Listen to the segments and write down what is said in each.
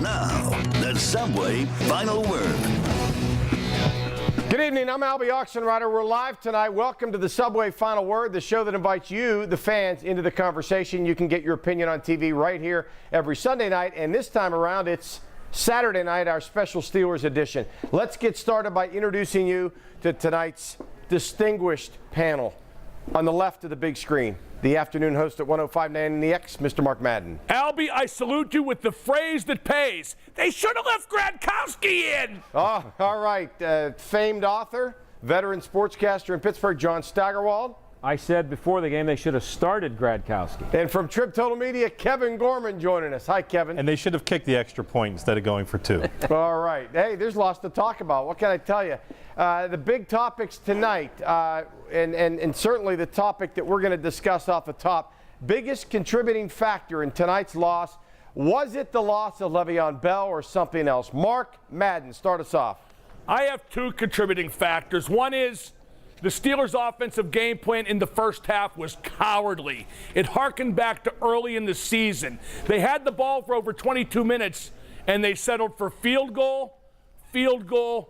Now, the Subway Final Word. Good evening, I'm Albie Oxenrider. We're live tonight. Welcome to the Subway Final Word, the show that invites you, the fans, into the conversation. You can get your opinion on TV right here every Sunday night, and this time around it's Saturday night, our special Steelers edition. Let's get started by introducing you to tonight's distinguished panel. On the left of the big screen, the afternoon host at 105.9 and the X, Mr. Mark Madden. Albie, I salute you with the phrase that pays. They should have left Gronkowski in. Oh, all right. Famed author, veteran sportscaster in Pittsburgh, John Steigerwald. I said before the game they should have started Gronkowski. And from Trib Total Media, Kevin Gorman joining us. Hi, Kevin. And they should have kicked the extra point instead of going for 2. All right. Hey, there's lots to talk about. What can I tell you? The big topics tonight, and certainly the topic that we're going to discuss off the top, biggest contributing factor in tonight's loss, was it the loss of Le'Veon Bell or something else? Mark Madden, start us off. I have 2 contributing factors. One is the Steelers' offensive game plan in the first half was cowardly. It harkened back to early in the season. They had the ball for over 22 minutes, and they settled for field goal, field goal,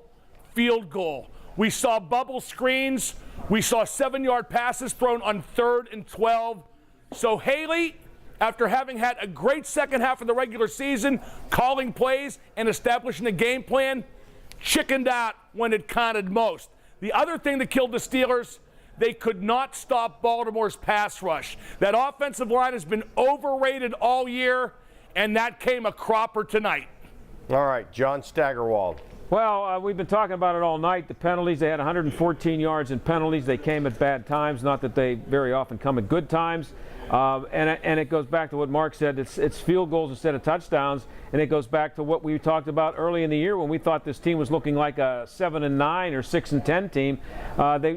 field goal. We saw bubble screens. We saw 7-yard passes thrown on 3rd and 12. So Haley, after having had a great second half of the regular season, calling plays and establishing a game plan, chickened out when it counted most. The other thing that killed the Steelers, they could not stop Baltimore's pass rush. That offensive line has been overrated all year, and that came a cropper tonight. All right, John Steigerwald. Well, we've been talking about it all night. The penalties, they had 114 yards in penalties. They came at bad times, not that they very often come at good times. And it goes back to what Mark said. It's field goals instead of touchdowns, and it goes back to what we talked about early in the year when we thought this team was looking like a 7-9 or 6-10 team.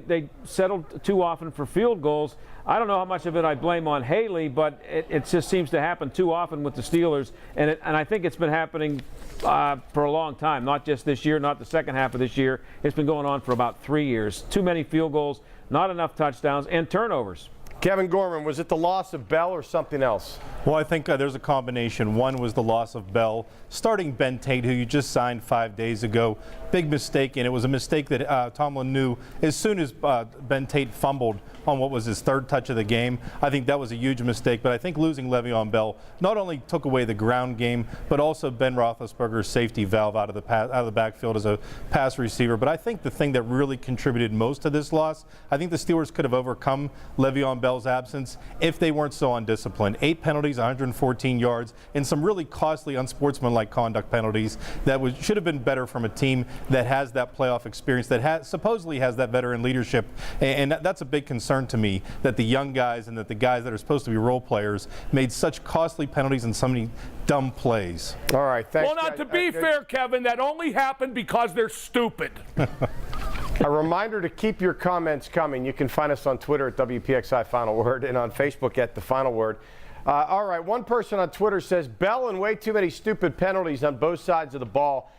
They settled too often for field goals. I don't know how much of it I blame on Haley, but it just seems to happen too often with the Steelers, and I think it's been happening for a long time, not just this year, not the second half of this year. It's been going on for about 3 years. Too many field goals, not enough touchdowns, and turnovers. Kevin Gorman, was it the loss of Bell or something else? Well, I think there's a combination. One was the loss of Bell. Starting Ben Tate, who you just signed 5 days ago, big mistake, and it was a mistake that Tomlin knew as soon as Ben Tate fumbled on what was his 3rd touch of the game. I think that was a huge mistake, but I think losing Le'Veon Bell not only took away the ground game, but also Ben Roethlisberger's safety valve out of the backfield as a pass receiver. But I think the thing that really contributed most to this loss, I think the Steelers could have overcome Le'Veon Bell's absence if they weren't so undisciplined. 8 penalties, 114 yards, and some really costly unsportsmanlike conduct penalties that should have been better from a team that has that playoff experience, that supposedly has that veteran leadership. And that's a big concern to me, that the young guys and that the guys that are supposed to be role players made such costly penalties and so many dumb plays. All right, thanks. Well, now, to be fair, Kevin, that only happened because they're stupid. A reminder to keep your comments coming. You can find us on Twitter at WPXI Final Word and on Facebook at The Final Word. All right, one person on Twitter says, Bell and way too many stupid penalties on both sides of the ball.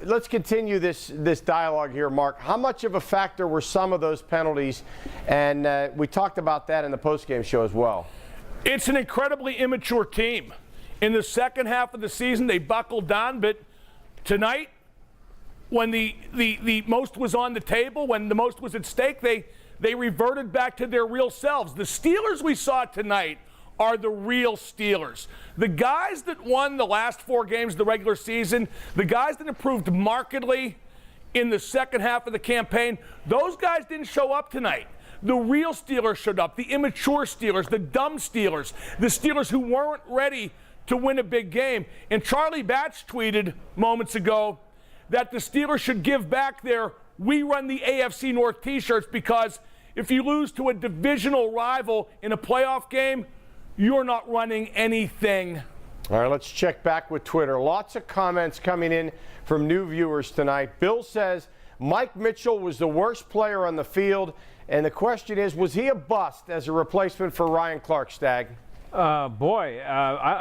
Let's continue this dialogue here, Mark. How much of a factor were some of those penalties? And we talked about that in the postgame show as well. It's an incredibly immature team. In the second half of the season, they buckled down, but tonight, when the most was on the table, when the most was at stake, they reverted back to their real selves. The Steelers we saw tonight are the real Steelers. The guys that won the last 4 games of the regular season, the guys that improved markedly in the second half of the campaign, those guys didn't show up tonight. The real Steelers showed up, the immature Steelers, the dumb Steelers, the Steelers who weren't ready to win a big game. And Charlie Batch tweeted moments ago that the Steelers should give back their "We Run the AFC North" t-shirts, because if you lose to a divisional rival in a playoff game, you're not running anything. All right, let's check back with Twitter. Lots of comments coming in from new viewers tonight. Bill says Mike Mitchell was the worst player on the field, and the question is, was he a bust as a replacement for Ryan Clark, Stag? I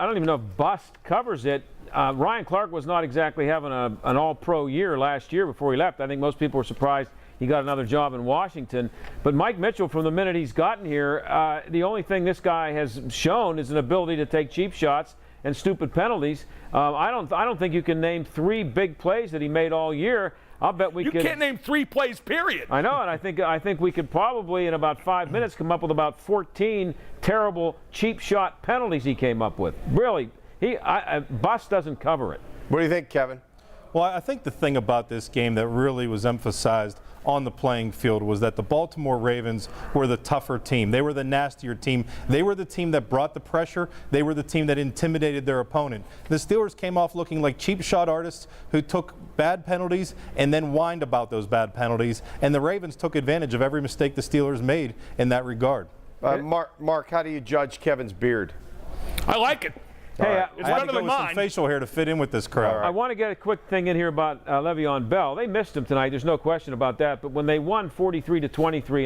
don't even know if bust covers it. Ryan Clark was not exactly having an all-pro year last year before he left. I think most people were surprised he got another job in Washington. But Mike Mitchell, from the minute he's gotten here, the only thing this guy has shown is an ability to take cheap shots and stupid penalties. I don't think you can name 3 big plays that he made all year. I'll bet we You could. can't name 3 plays, period. I know, and I think we could probably in about 5 minutes come up with about 14 terrible cheap shot penalties he came up with. Really, Buss doesn't cover it. What do you think, Kevin? Well, I think the thing about this game that really was emphasized on the playing field was that the Baltimore Ravens were the tougher team. They were the nastier team. They were the team that brought the pressure. They were the team that intimidated their opponent. The Steelers came off looking like cheap shot artists who took bad penalties and then whined about those bad penalties. And the Ravens took advantage of every mistake the Steelers made in that regard. Mark, how do you judge Kevin's beard? I like it. Hey, It's I had better to go than with some mine. facial hair to fit in with this crowd. I want to get a quick thing in here about Le'Veon Bell. They missed him tonight. There's no question about that. But when they won 43-23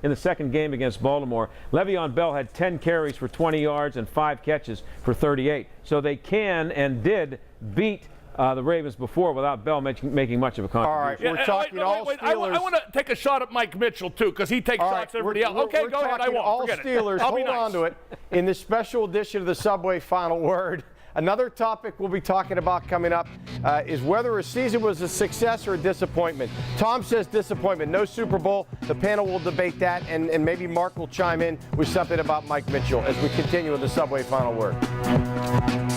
in the second game against Baltimore, Le'Veon Bell had 10 carries for 20 yards and 5 catches for 38. So they can and did beat the Ravens before without Bell making much of a contribution. All right, we're talking all I Steelers. want to take a shot at Mike Mitchell, too, because he takes All right, shots at everybody else. we're Okay, go ahead. I talking won't. all Forget Steelers. it. I'll be Hold nice. on to it. In this special edition of the Subway Final Word, another topic we'll be talking about coming up is whether a season was a success or a disappointment. Tom says disappointment. No Super Bowl. The panel will debate that, and maybe Mark will chime in with something about Mike Mitchell as we continue with the Subway Final Word.